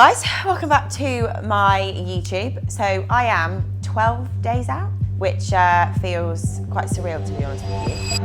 guys, welcome back to my YouTube. So I am 12 days out, which feels quite surreal, to be honest with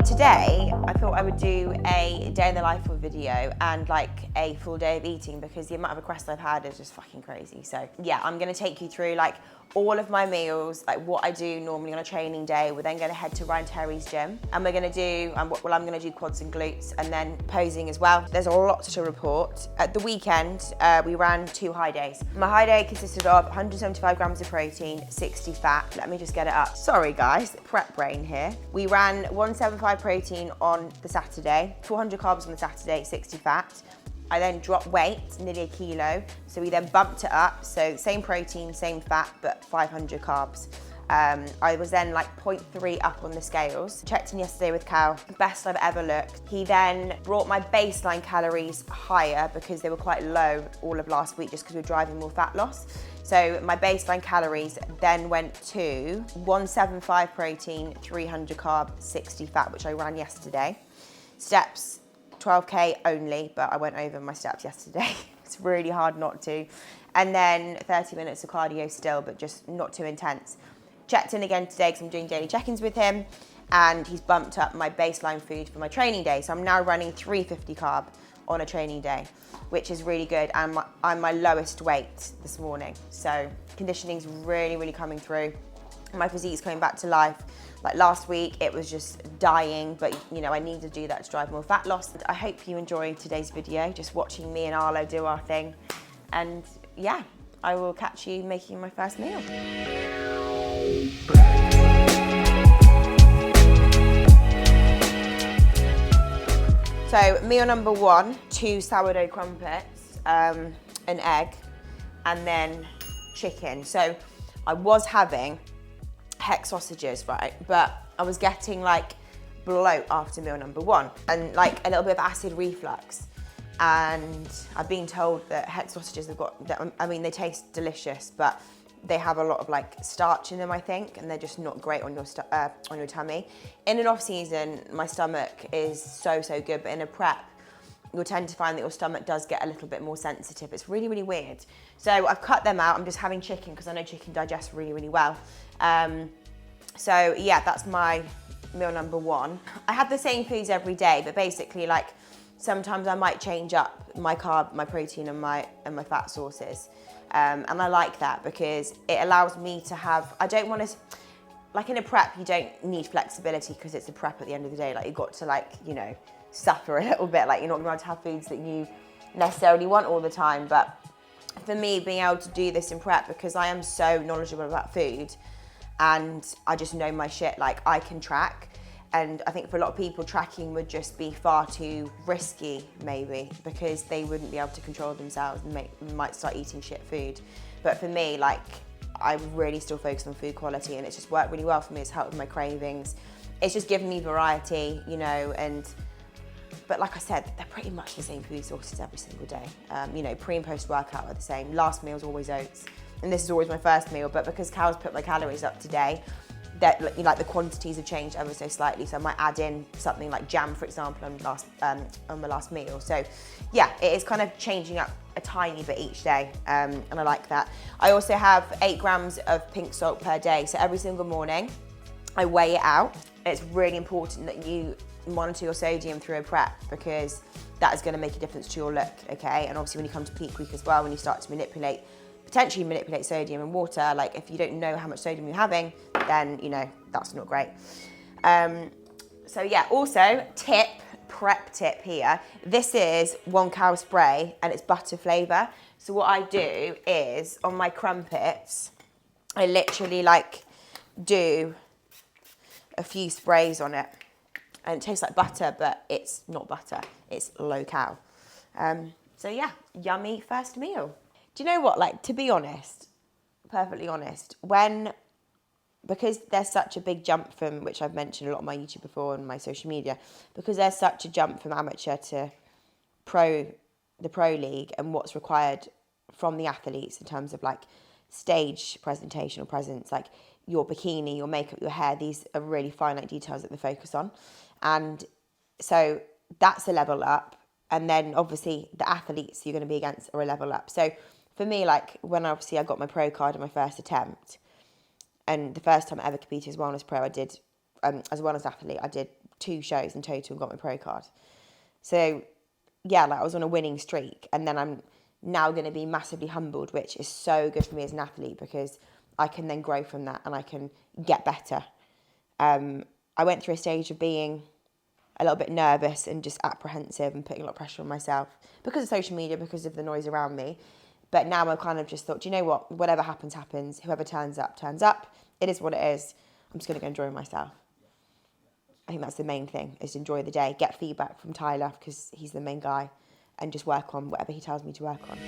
Today, I thought I would do a day in the life of video and like a full day of eating because the amount of requests I've had is just fucking crazy. So yeah, I'm gonna take you through like all of my meals, like what I do normally on a training day. We're then gonna head to Ryan Terry's gym and we're gonna do, I'm gonna do quads and glutes and then posing as well. There's a lot to report. At the weekend, we ran 2 high days. My high day consisted of 175 grams of protein, 60 fat. Let me just get it up. Sorry guys, prep brain here. We ran 175 protein on the Saturday, 400 carbs on the Saturday, 60 fat. I then dropped weight, nearly 1 kilo. So we then bumped it up. So same protein, same fat, but 500 carbs. I was then like 0.3 up on the scales. Checked in yesterday with Cal, best I've ever looked. He then brought my baseline calories higher because they were quite low all of last week just because we were driving more fat loss. So my baseline calories then went to 175 protein, 300 carb, 60 fat, which I ran yesterday. Steps, 12K only, but I went over my steps yesterday. It's really hard not to. And then 30 minutes of cardio still, but just not too intense. Checked in again today because I'm doing daily check-ins with him and he's bumped up my baseline food for my training day. So I'm now running 350 carb on a training day, which is really good. And I'm my lowest weight this morning. So conditioning's really, really coming through. My physique's coming back to life. Like last week, it was just dying, but you know, I need to do that to drive more fat loss. I hope you enjoyed today's video, just watching me and Arlo do our thing. And yeah, I will catch you making my first meal. So meal number 1, 2 sourdough crumpets, an egg, and then chicken. So I was having hex sausages, right? But I was getting like bloat after meal number 1 and like a little bit of acid reflux. And I've been told that hex sausages have got, I mean, they taste delicious, but they have a lot of like starch in them, I think, and they're just not great on your tummy. In an off season, my stomach is so good, but in a prep, you'll tend to find that your stomach does get a little bit more sensitive. It's really, really weird. So I've cut them out. I'm just having chicken because I know chicken digests really, really well. So yeah, that's my meal number 1. I have the same foods every day, but basically like sometimes I might change up my carb, my protein and my fat sources. And I like that because it allows me to have, I don't want to, like in a prep, you don't need flexibility because it's a prep at the end of the day. Like you've got to like, you know, suffer a little bit. Like you're not going to have foods that you necessarily want all the time. But for me, being able to do this in prep, because I am so knowledgeable about food and I just know my shit, like I can track. And I think for a lot of people, tracking would just be far too risky, maybe, because they wouldn't be able to control themselves and might start eating shit food. But for me, like, I really still focus on food quality and it's just worked really well for me. It's helped with my cravings. It's just given me variety, you know, but like I said, they're pretty much the same food sources every single day. You know, pre and post workout are the same. Last meal's always oats. And this is always my first meal, but because Cal's put my calories up today, that like the quantities have changed ever so slightly. So I might add in something like jam, for example, on my last meal. So yeah, it is kind of changing up a tiny bit each day, and I like that. I also have 8 grams of pink salt per day. So every single morning, I weigh it out. It's really important that you monitor your sodium through a prep because that is going to make a difference to your look, okay? And obviously when you come to peak week as well, when you start to potentially manipulate sodium and water, like if you don't know how much sodium you're having, then you know, that's not great. So yeah, also prep tip here. This is 1 cow spray and it's butter flavor. So what I do is on my crumpets, I literally like do a few sprays on it and it tastes like butter, but it's not butter, it's low cal. So yeah, yummy first meal. Do you know what, like to be honest, perfectly honest, when because there's such a big jump from, which I've mentioned a lot on my YouTube before and my social media, because there's such a jump from amateur to pro, the pro league, and what's required from the athletes in terms of like stage presentation or presence, like your bikini, your makeup, your hair, these are really finite details that they focus on. And so that's a level up. And then obviously the athletes you're going to be against are a level up. So for me, like when obviously I got my pro card in my first attempt, and the first time I ever competed as a wellness pro, I did, as a wellness athlete, I did 2 shows in total and got my pro card. So yeah, like I was on a winning streak, and then I'm now going to be massively humbled, which is so good for me as an athlete because I can then grow from that and I can get better. I went through a stage of being a little bit nervous and just apprehensive and putting a lot of pressure on myself because of social media, because of the noise around me. But now I've kind of just thought, do you know what? Whatever happens, happens. Whoever turns up, turns up. It is what it is. I'm just going to go enjoy myself. I think that's the main thing, is enjoy the day, get feedback from Tyler because he's the main guy, and just work on whatever he tells me to work on.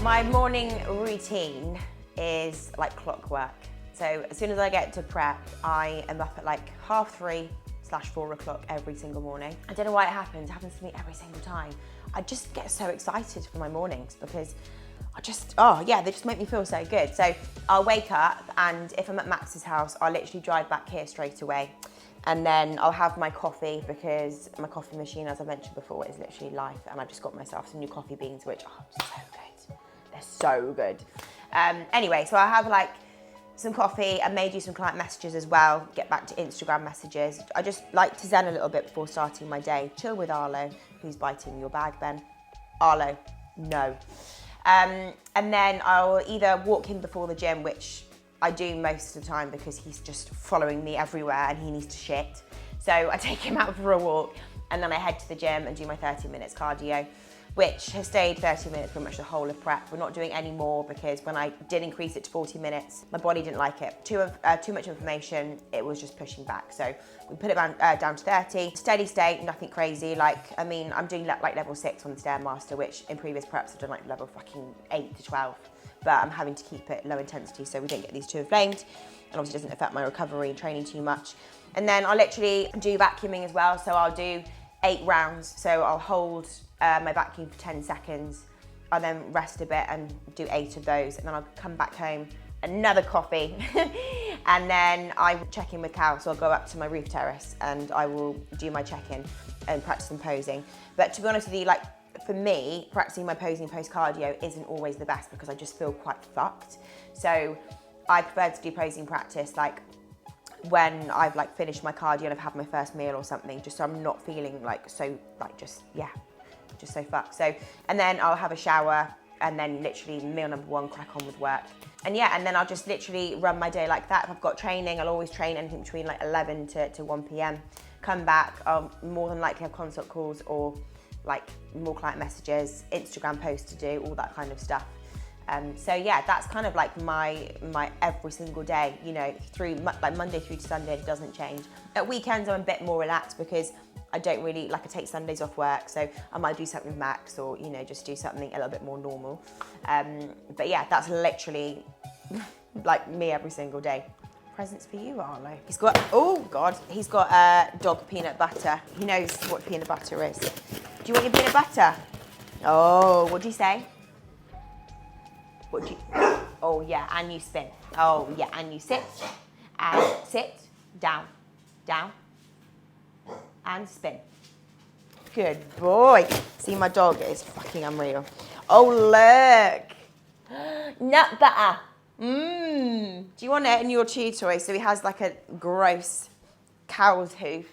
My morning routine is like clockwork. So as soon as I get to prep, I am up at like 3:30/4 o'clock every single morning. I don't know why it happens to me every single time. I just get so excited for my mornings because they just make me feel so good. So I'll wake up, and if I'm at Max's house, I'll literally drive back here straight away. And then I'll have my coffee because my coffee machine, as I mentioned before, is literally life. And I've just got myself some new coffee beans, which are so good. They're so good. Anyway, so I'll have like some coffee. I may do some client messages as well, get back to Instagram messages. I just like to zen a little bit before starting my day. Chill with Arlo. Who's biting your bag, Ben? Arlo, no. And then I'll either walk him before the gym, which I do most of the time because he's just following me everywhere and he needs to shit. So I take him out for a walk, and then I head to the gym and do my 30 minutes cardio, which has stayed 30 minutes pretty much the whole of prep. We're not doing any more because when I did increase it to 40 minutes, my body didn't like it. Too much information, it was just pushing back. So we put it down to 30. Steady state, nothing crazy. I'm doing like level 6 on the Stairmaster, which in previous preps I've done like level fucking 8 to 12. But I'm having to keep it low intensity so we don't get these too inflamed. And obviously doesn't affect my recovery and training too much. And then I'll literally do vacuuming as well. So I'll do 8 rounds. So I'll hold my vacuum for 10 seconds. I'll then rest a bit and do 8 of those. And then I'll come back home, another coffee. And then I will check in with Cal. So I'll go up to my roof terrace and I will do my check-in and practice some posing. But to be honest with you, for me, practicing my posing post-cardio isn't always the best because I just feel quite fucked. So I prefer to do posing practice when I've finished my cardio and I've had my first meal or something, just so I'm not feeling just so fucked. So, and then I'll have a shower and then literally meal number 1, crack on with work. And then I'll just literally run my day like that. If I've got training, I'll always train anything between 11 to 1 p.m. Come back, I'll more than likely have consult calls or more client messages, Instagram posts to do, all that kind of stuff. So yeah, that's kind of my every single day, through Monday through to Sunday, it doesn't change. At weekends, I'm a bit more relaxed because I don't really, I take Sundays off work, so I might do something with Max or, just do something a little bit more normal. But yeah, that's literally me every single day. Presents for you, Arlo. He's got dog peanut butter. He knows what peanut butter is. Do you want your peanut butter? Oh, what do you say? Oh yeah, and you spin. Oh yeah, and you sit, down, and spin. Good boy. See, my dog is fucking unreal. Oh look, nut butter. Mmm. Do you want it in your chew toy? So he has a gross cow's hoof,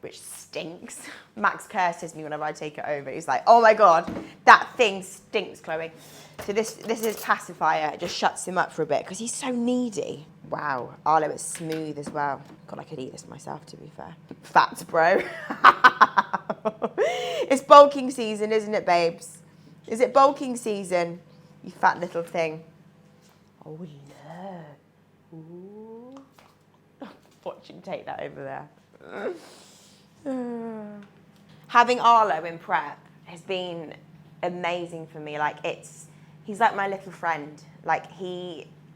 which stinks. Max curses me whenever I take it over. He's like, oh my God, that thing stinks, Chloe. So this is pacifier. It just shuts him up for a bit because he's so needy. Wow, Arlo is smooth as well. God, I could eat this myself, to be fair. Fats, bro. It's bulking season, isn't it, babes? Is it bulking season? You fat little thing. Oh, no. Ooh. Watch him take that over there. Having Arlo in prep has been amazing for me. Like he's like my little friend. Like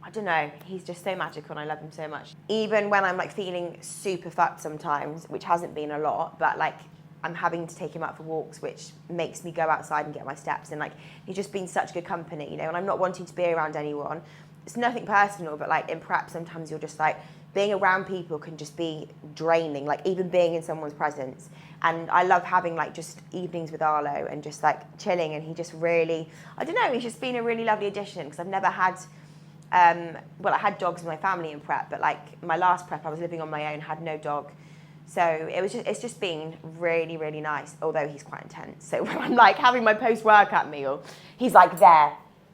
I don't know, he's just so magical and I love him so much. Even when I'm like feeling super fucked sometimes, which hasn't been a lot, but like I'm having to take him out for walks, which makes me go outside and get my steps. And like, he's just been such good company, you know, and I'm not wanting to be around anyone. It's nothing personal, but like in prep, sometimes you're just like, being around people can just be draining, like even being in someone's presence. And I love having like just evenings with Arlo and just like chilling. And he just really, I don't know, he's just been a really lovely addition because I've never had, well, I had dogs in my family in prep, but like my last prep, I was living on my own, had no dog. So it's just been really, really nice, although he's quite intense. So when I'm like having my post-workout meal, he's like there,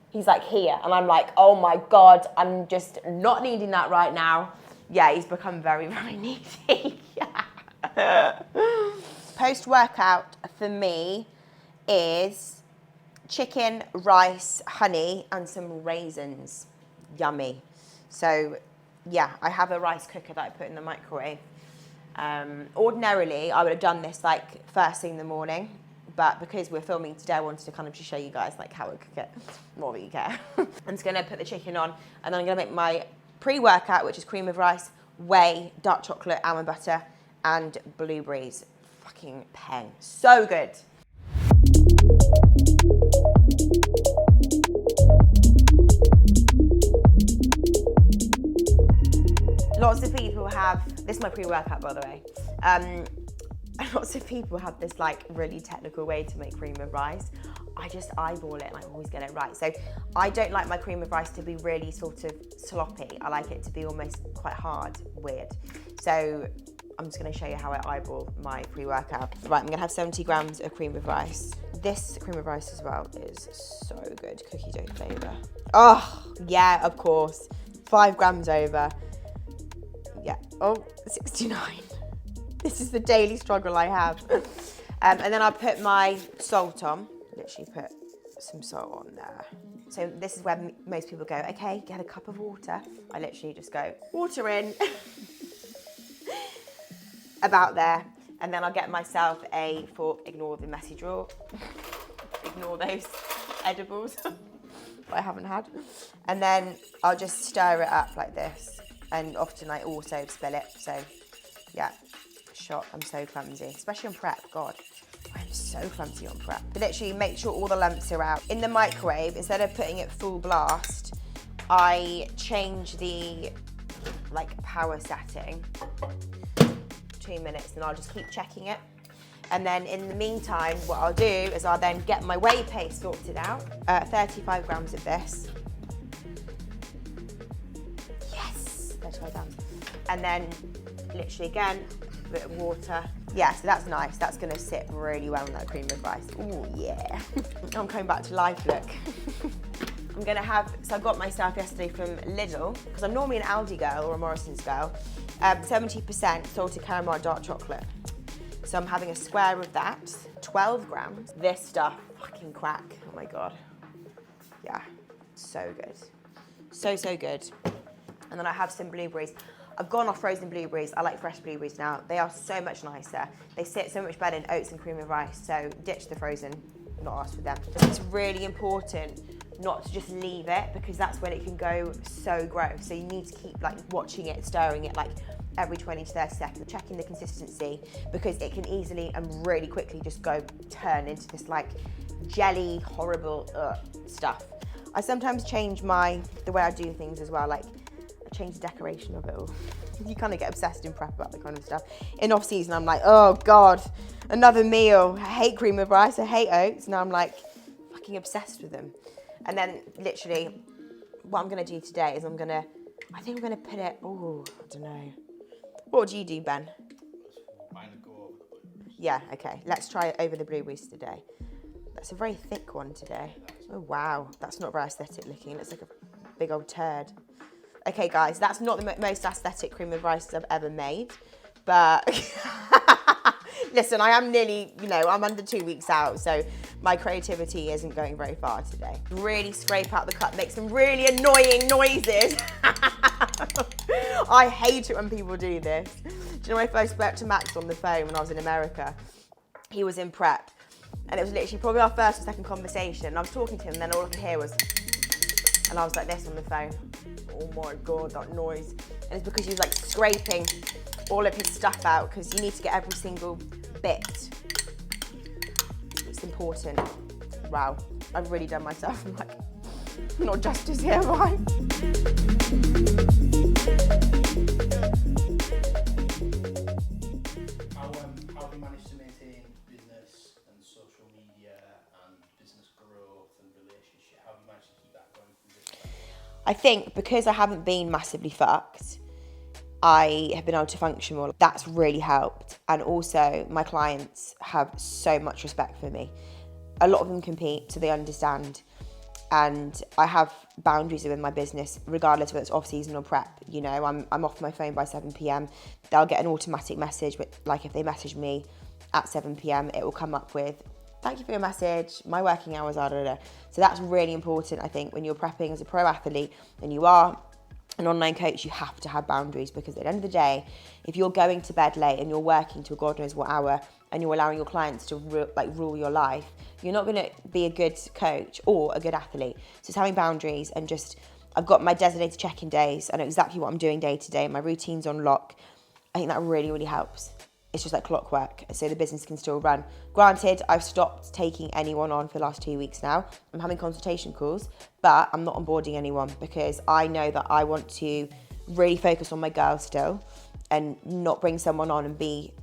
he's like here. And I'm like, oh my God, I'm just not needing that right now. Yeah, he's become very, very needy. Yeah. Post-workout for me is chicken, rice, honey, and some raisins. Yummy. So yeah, I have a rice cooker that I put in the microwave. Ordinarily, I would have done this like first thing in the morning, but because we're filming today, I wanted to kind of just show you guys like how I cook it. More that you care. I'm just gonna put the chicken on, and then I'm gonna make my pre-workout, which is cream of rice, whey, dark chocolate, almond butter, and blueberries. Fucking peng. So good. Lots of people have, this is my pre-workout by the way, lots of people have this like really technical way to make cream of rice. I just eyeball it and I always get it right. So I don't like my cream of rice to be really sort of sloppy. I like it to be almost quite hard, weird. So I'm just gonna show you how I eyeball my pre-workout. Right, I'm gonna have 70 grams of cream of rice. This cream of rice as well is so good, cookie dough flavor. Oh, yeah, of course. 5 grams over. Yeah, oh, 69. This is the daily struggle I have. And then I'll put my salt on. Literally put some salt on there. So this is where most people go, okay, get a cup of water. I literally just go, water in. About there. And then I'll get myself a fork, ignore the messy drawer. Ignore those edibles that I haven't had. And then I'll just stir it up like this. And often I also spill it, so yeah, shot. I'm so clumsy, especially on prep, God. I'm so clumsy on prep. But literally make sure all the lumps are out. In the microwave, instead of putting it full blast, I change the like power setting, 2 minutes, and I'll just keep checking it. And then in the meantime, what I'll do is I'll then get my whey paste sorted out, 35 grams of this. And then literally again, a bit of water. Yeah, so that's nice. That's gonna sit really well in that cream of rice. Ooh, yeah. I'm coming back to life, look. I'm gonna have, so I got myself yesterday from Lidl, because I'm normally an Aldi girl or a Morrison's girl, 70% salted caramel dark chocolate. So I'm having a square of that, 12 grams. This stuff, fucking crack, oh my God. Yeah, so good. So, so good. And then I have some blueberries. I've gone off frozen blueberries. I like fresh blueberries now. They are so much nicer. They sit so much better in oats and cream of rice. So ditch the frozen, not ask for them. It's really important not to just leave it because that's when it can go so gross. So you need to keep like watching it, stirring it like every 20 to 30 seconds, checking the consistency because it can easily and really quickly just turn into this like jelly, horrible stuff. I sometimes change the way I do things as well. Like change the decoration of it all. You kind of get obsessed in prep about that kind of stuff. In off season, I'm like, oh God, another meal. I hate cream of rice, I hate oats. Now I'm like fucking obsessed with them. And then literally what I'm gonna do today is I think I'm gonna put it, oh, I don't know. What would you do, Ben? Mine would go over the blueberries. Yeah, okay. Let's try it over the blueberries today. That's a very thick one today. Oh wow, that's not very aesthetic looking. It looks like a big old turd. Okay guys, that's not the most aesthetic cream of rice I've ever made, but listen, I am nearly, I'm under 2 weeks out, so my creativity isn't going very far today. Really scrape out the cup, make some really annoying noises. I hate it when people do this. Do you know when I first spoke to Max on the phone when I was in America? He was in prep, And it was literally probably our first or second conversation. And I was talking to him and then all I could hear was, and I was like this on the phone. Oh my God, that noise. And it's because he was like scraping all of his stuff out because you need to get every single bit. It's important. Wow, I've really done myself like not justice here, have I? How have you managed to maintain business and social media and business growth and relationship? How have you managed to keep that going through this? I think because I haven't been massively fucked, I have been able to function more. That's really helped. And also my clients have so much respect for me. A lot of them compete, so they understand. And I have boundaries within my business, regardless whether it's off-season or prep. You know, I'm off my phone by 7 p.m. They'll get an automatic message, like if they message me at 7 p.m, it will come up with, thank you for your message, my working hours are, So that's really important, I think, when you're prepping as a pro athlete and you are an online coach, you have to have boundaries, because at the end of the day, if you're going to bed late and you're working to God knows what hour and you're allowing your clients to rule your life, you're not going to be a good coach or a good athlete. So it's having boundaries and just, I've got my designated check-in days. I know exactly what I'm doing day to day. My routine's on lock. I think that really, really helps. It's just like clockwork, so the business can still run. Granted, I've stopped taking anyone on for the last 2 weeks now. I'm having consultation calls, but I'm not onboarding anyone because I know that I want to really focus on my girls still and not bring someone on and be,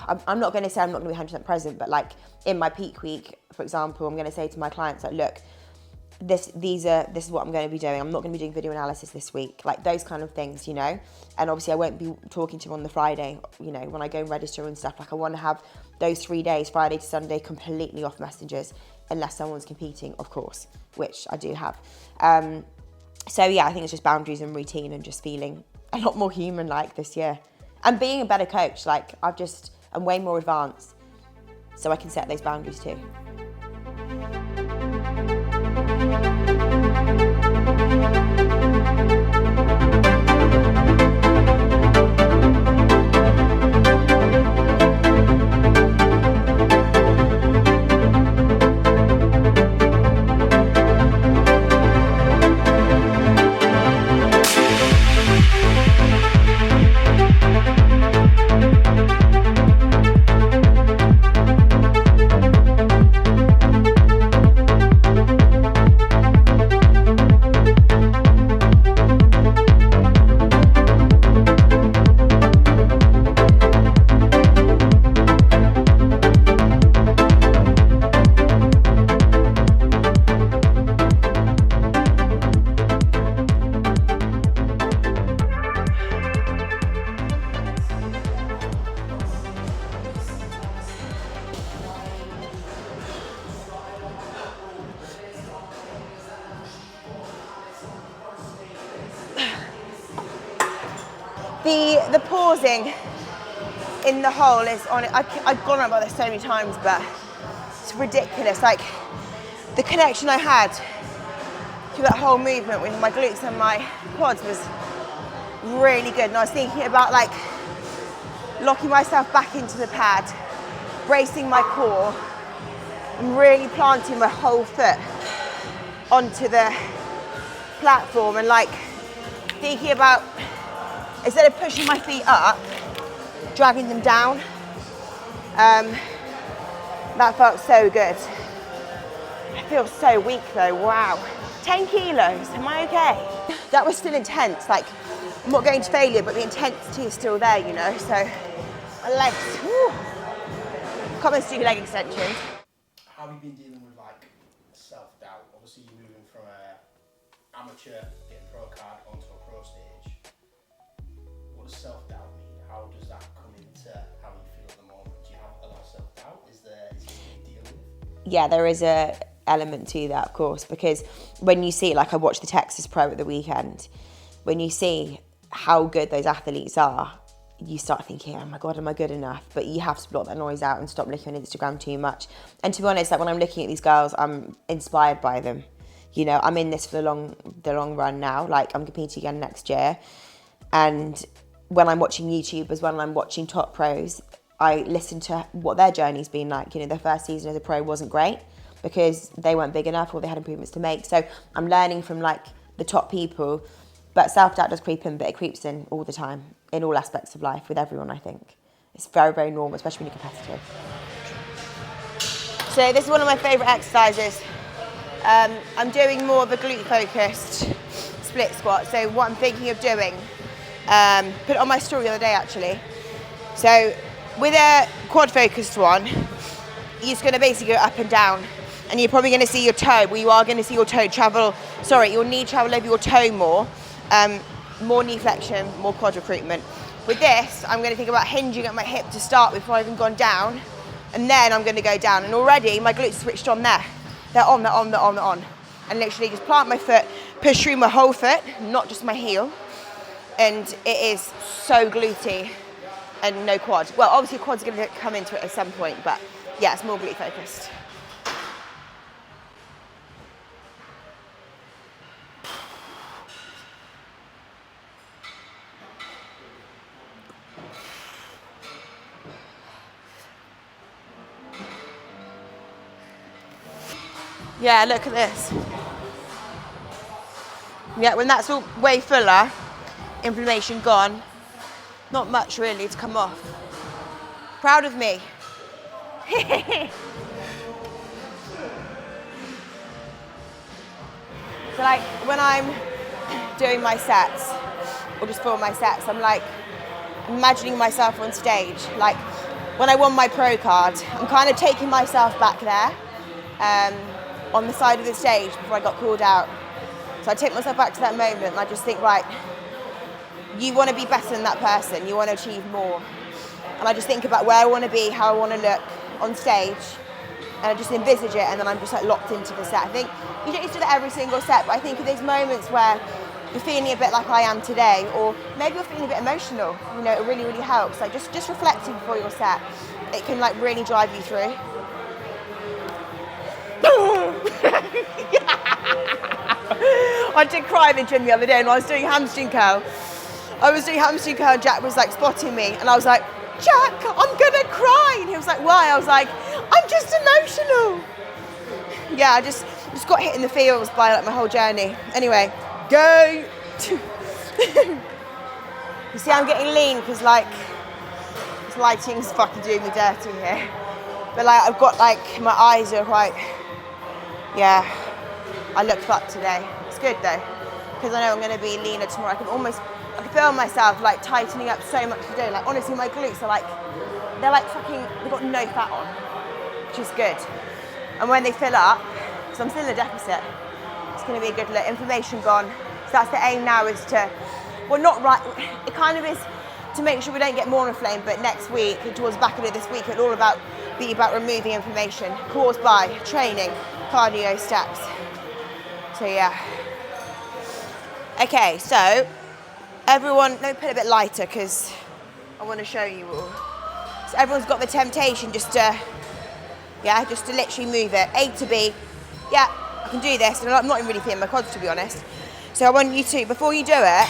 I'm not going to say I'm not going to be 100% present, but like in my peak week, for example, I'm going to say to my clients, like, look, this is what I'm going to be doing. I'm not going to be doing video analysis this week, like those kind of things, you know. And obviously I won't be talking to them on the Friday, you know, when I go and register and stuff. Like I want to have those 3 days, Friday to Sunday, completely off messages, unless someone's competing, of course, which I do have. So yeah, I think it's just boundaries and routine and just feeling a lot more human like this year, and being a better coach. Like I'm way more advanced, so I can set those boundaries too. The pausing in the hole is on it. I've gone on about this so many times, but it's ridiculous. Like the connection I had to that whole movement with my glutes and my quads was really good. And I was thinking about like locking myself back into the pad, bracing my core, and really planting my whole foot onto the platform, and like thinking about, instead of pushing my feet up, dragging them down. That felt so good. I feel so weak though, wow. 10 kilos, am I okay? That was still intense, like I'm not going to failure, but the intensity is still there, you know, so my legs, whew. Can't even do leg extensions. How have you been dealing with like self-doubt? Obviously you're moving from a amateur, getting pro card onto a pro stage. What does self-doubt mean? How does that come into how you feel at the moment? Do you have a lot of self-doubt? Is it something you deal with? Yeah, there is a element to that, of course, because when you see, like I watched the Texas Pro at the weekend, when you see how good those athletes are, you start thinking, oh my God, am I good enough? But you have to block that noise out and stop looking on Instagram too much. And to be honest, like when I'm looking at these girls, I'm inspired by them. You know, I'm in this for the long run now. Like I'm competing again next year. And when I'm watching YouTubers, when I'm watching top pros, I listen to what their journey's been like. You know, their first season as a pro wasn't great because they weren't big enough or they had improvements to make. So I'm learning from like the top people, but self-doubt does creep in, but it creeps in all the time, in all aspects of life, with everyone, I think. It's very, very normal, especially when you're competitive. So this is one of my favourite exercises. I'm doing more of a glute-focused split squat. So what I'm thinking of doing, put it on my story the other day actually. So with a quad-focused one, you're just going to basically go up and down, and you're probably going to see your toe. Well, you are going to see your toe travel. Sorry, your knee travel over your toe more. More knee flexion, more quad recruitment. With this, I'm going to think about hinging at my hip to start with before I've even gone down, and then I'm going to go down. And already my glutes switched on there. They're on, they're on, they're on, they're on. And literally just plant my foot, push through my whole foot, not just my heel. And it is so glutey and no quad. Well, obviously quad's going to come into it at some point, but yeah, it's more glute focused. Yeah, look at this. Yeah, when that's all way fuller, inflammation gone, not much really to come off. Proud of me. So like when I'm doing my sets, or just film my sets, I'm like imagining myself on stage. Like when I won my pro card, I'm kind of taking myself back there on the side of the stage before I got called out. So I take myself back to that moment and I just think, right, you want to be better than that person, you want to achieve more. And I just think about where I want to be, how I want to look on stage, and I just envisage it, and then I'm just like locked into the set. I think you don't need to do that every single set, but I think in these moments where you're feeling a bit like I am today, or maybe you're feeling a bit emotional, you know, it really, really helps. Like just reflecting before your set, it can like really drive you through. I did cry in the gym the other day, and I was doing hamstring curl. And Jack was like spotting me, and I was like, Jack, I'm gonna cry. And he was like, why? I was like, I'm just emotional. Yeah, I just got hit in the feels by like my whole journey. Anyway, go. You see, I'm getting lean because like this lighting's fucking doing me dirty here. But like I've got like my eyes are quite, yeah, I look fucked today. It's good though, because I know I'm gonna be leaner tomorrow. I can feel myself like tightening up so much today. Like honestly, my glutes are like, they're like fucking, they've got no fat on, which is good. And when they fill up, because I'm still in a deficit, it's gonna be a good look. Inflammation gone. So that's the aim now, is to, well not right, it kind of is to make sure we don't get more inflamed, but next week, towards the back of it this week, it'll all be about removing inflammation caused by training, cardio, steps. So yeah. Okay, so everyone, let me put it a bit lighter because I want to show you all. So everyone's got the temptation just to literally move it. A to B, yeah, I can do this. And I'm not even really feeling my quads, to be honest. So I want you to, before you do it,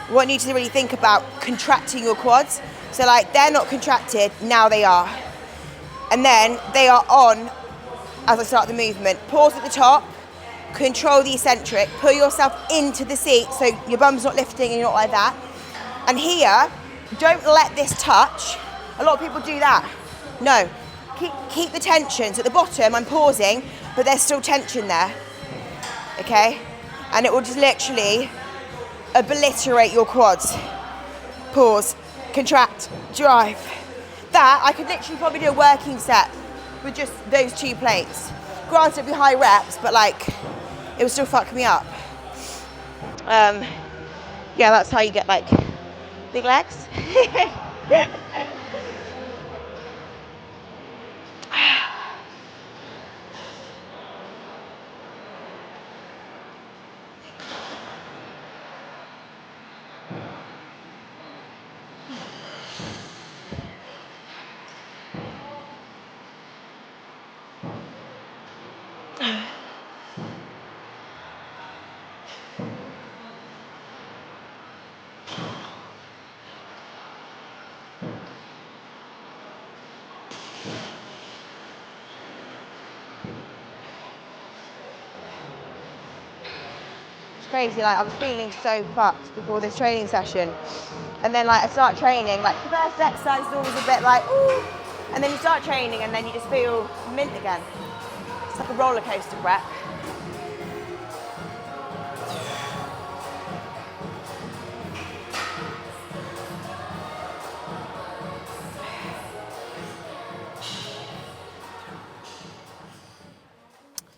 I want you to really think about contracting your quads. So like, they're not contracted, now they are. And then they are on as I start the movement. Pause at the top. Control the eccentric, pull yourself into the seat so your bum's not lifting and you're not like that. And here, don't let this touch. A lot of people do that. No, keep the tension. So at the bottom, I'm pausing, but there's still tension there, okay? And it will just literally obliterate your quads. Pause, contract, drive. That, I could literally probably do a working set with just those 2 plates. Granted, it'd be high reps, but like, it would still fuck me up. Yeah, that's how you get like big legs. crazy, like I was feeling so fucked before this training session, and then like I start training, like the first exercise is always a bit like ooh, and then you start training and then you just feel mint again. It's like a roller coaster prep.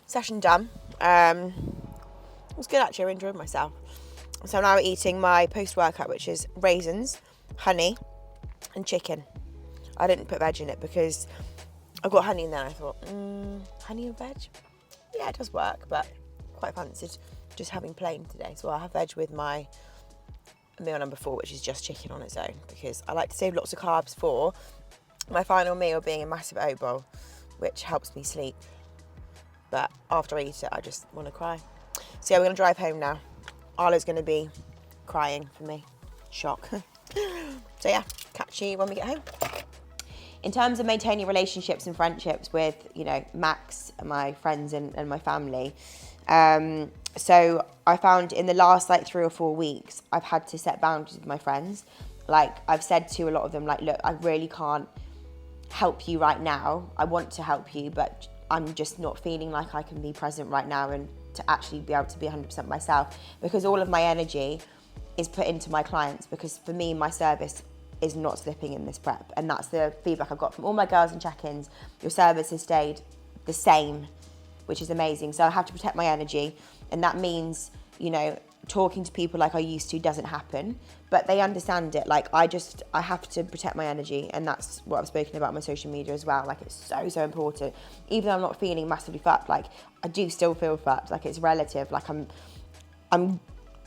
Session done. It was good actually, I enjoyed myself. So now I'm eating my post-workout, which is raisins, honey, and chicken. I didn't put veg in it because I got honey in there and I thought, honey and veg? Yeah, it does work, but quite fancied just having plain today. So I'll have veg with my meal number 4, which is just chicken on its own, because I like to save lots of carbs for my final meal being a massive oat bowl, which helps me sleep. But after I eat it, I just want to cry. So yeah, we're going to drive home now. Arlo's going to be crying for me. Shock. So yeah, catch you when we get home. In terms of maintaining relationships and friendships with, you know, Max, my friends and my family, so I found in the last like 3 or 4 weeks, I've had to set boundaries with my friends. Like I've said to a lot of them, like, look, I really can't help you right now. I want to help you, but I'm just not feeling like I can be present right now and to actually be able to be 100% myself, because all of my energy is put into my clients, because for me, my service is not slipping in this prep. And that's the feedback I've got from all my girls in check-ins. Your service has stayed the same, which is amazing. So I have to protect my energy. And that means, you know, talking to people like I used to doesn't happen, but they understand it. Like I have to protect my energy, and that's what I've spoken about on my social media as well. Like it's so important. Even though I'm not feeling massively fucked, like I do still feel fucked. Like it's relative. Like I'm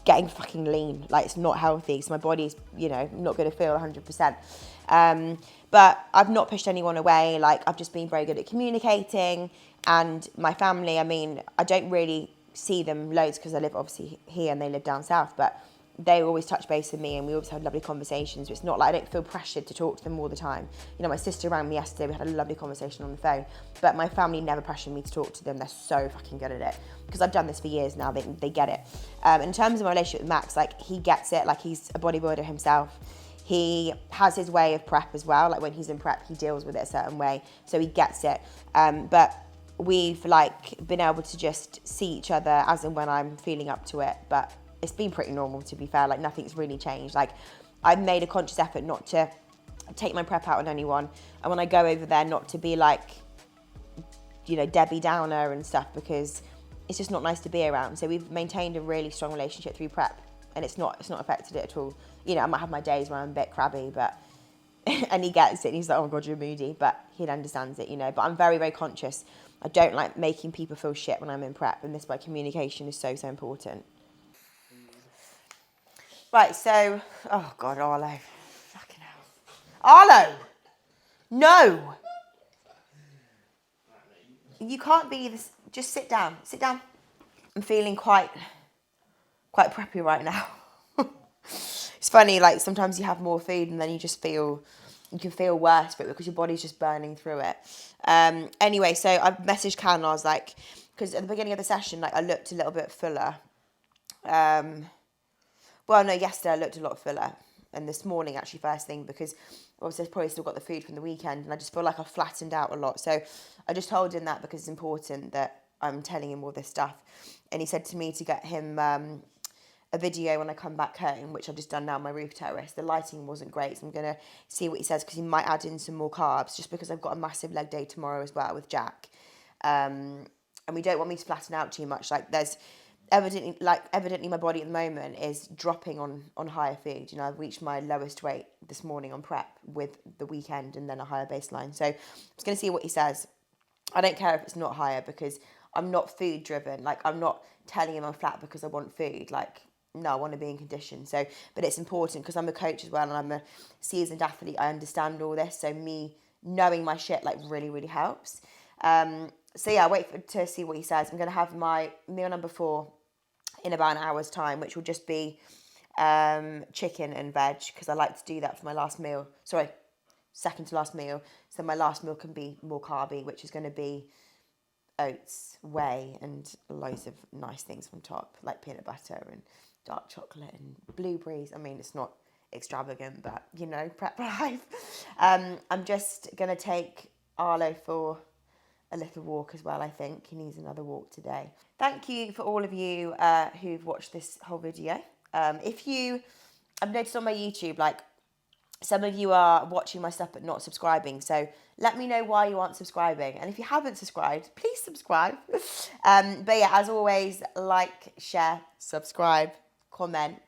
getting fucking lean. Like it's not healthy, so my body's, you know, not going to feel 100%. But I've not pushed anyone away. Like I've just been very good at communicating, and my family, I mean, I don't really see them loads because I live obviously here and they live down south, but they always touch base with me and we always have lovely conversations. It's not like I don't feel pressured to talk to them all the time. You know, my sister rang me yesterday, we had a lovely conversation on the phone, but my family never pressured me to talk to them. They're so fucking good at it because I've done this for years now. They get it. In terms of my relationship with Max, like he gets it. Like he's a bodybuilder himself. He has his way of prep as well. Like when he's in prep, he deals with it a certain way, so he gets it. But we've like been able to just see each other as and when I'm feeling up to it. But it's been pretty normal, to be fair. Like nothing's really changed. Like I've made a conscious effort not to take my prep out on anyone, and when I go over there, not to be like, you know, Debbie Downer and stuff, because it's just not nice to be around. So we've maintained a really strong relationship through prep, and it's not affected it at all. You know, I might have my days where I'm a bit crabby, but and he gets it and he's like, oh god, you're moody, but he understands it, you know. But I'm very, very conscious. I don't like making people feel shit when I'm in prep, and this is why communication is so important. Right, so, oh god, Arlo. Fucking hell. Arlo! No! You can't be this, just sit down, I'm feeling quite preppy right now. It's funny, like sometimes you have more food and then you can feel worse for it because your body's just burning through it. Anyway, so I messaged Karen, I was like, because at the beginning of the session, like I looked a little bit fuller. Well, no, yesterday I looked a lot fuller, and this morning actually first thing, because obviously I've probably still got the food from the weekend, and I just feel like I've flattened out a lot. So I just told him that because it's important that I'm telling him all this stuff. And he said to me to get him a video when I come back home, which I've just done now on my roof terrace. The lighting wasn't great, so I'm going to see what he says, because he might add in some more carbs, just because I've got a massive leg day tomorrow as well with Jack. And we don't want me to flatten out too much. Like there's evidently my body at the moment is dropping on higher food. You know, I've reached my lowest weight this morning on prep with the weekend and then a higher baseline. So I'm just going to see what he says. I don't care if it's not higher, because I'm not food driven. Like I'm not telling him I'm flat because I want food. Like, no, I want to be in condition. So, but it's important because I'm a coach as well and I'm a seasoned athlete. I understand all this. So me knowing my shit like really, really helps. So yeah, to see what he says. I'm going to have my meal number 4 in about an hour's time, which will just be chicken and veg, because I like to do that for my last meal. Sorry, second to last meal. So my last meal can be more carby, which is going to be oats, whey, and loads of nice things on top, like peanut butter and dark chocolate and blueberries. I mean, it's not extravagant, but you know, prep life. I'm just gonna take Arlo for a little walk as well. I think he needs another walk today. Thank you for all of you who've watched this whole video. I've noticed on my YouTube, like, some of you are watching my stuff but not subscribing, so let me know why you aren't subscribing. And if you haven't subscribed, please subscribe. But yeah, as always, like, share, subscribe, comment,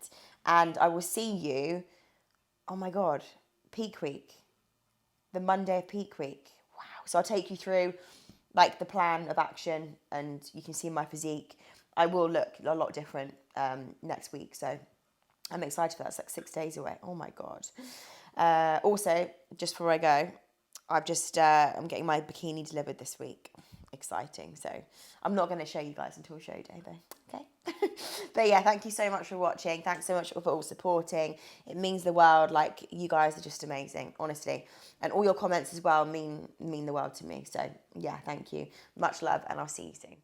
and I will see you, oh my God, Peak Week, the Monday of Peak Week. Wow. So I'll take you through like the plan of action, and you can see my physique. I will look a lot different next week, so I'm excited for that. It's like 6 days away. Oh my God. Also, just before I go, I'm getting my bikini delivered this week. Exciting. So I'm not going to show you guys until show day though. Okay. But yeah, thank you so much for watching. Thanks so much for all supporting. It means the world. Like, you guys are just amazing, honestly. And all your comments as well mean the world to me. So yeah, thank you. Much love, and I'll see you soon.